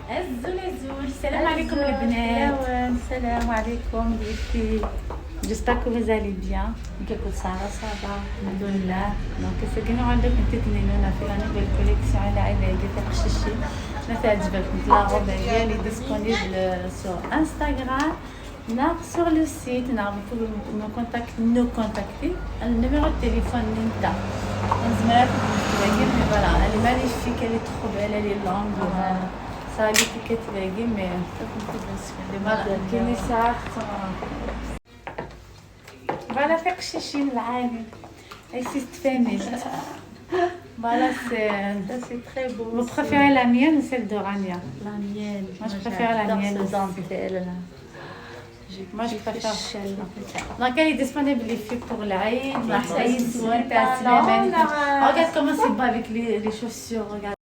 Salam alaikum les bnat. Salam alaikum les filles. J'espère que vous allez bien. كيفك سارة صباح Alhamdoulilah. Donc ساكنين عندك انت تنينونا في لا نوفيل كوليكسيون على علاقة تقششي ما تعجبك مثل لا روب هي اللي ديسپونيبل sur Instagram نار sur le site نار vous pouvez nous contacter النيميرو de téléphone نتا زعما تلاقي مي فوالا elle est magnifique elle est trop belle elle est longue ça اللي كتلاقي مي فوالا كاينين ساعات Voilà, faire chichi l'âne. Et c'est famille. Voilà, Ça c'est très beau. Vous préférez la mienne ou celle de Rania? La mienne. Moi, je préfère la mienne Ce aussi. dentelle là. Moi, je préfère celle-là. Donc, elle est disponible les filles pour l'Aïd, Merci. l'Aïd, Regarde comment c'est beau avec les chaussures. Regarde.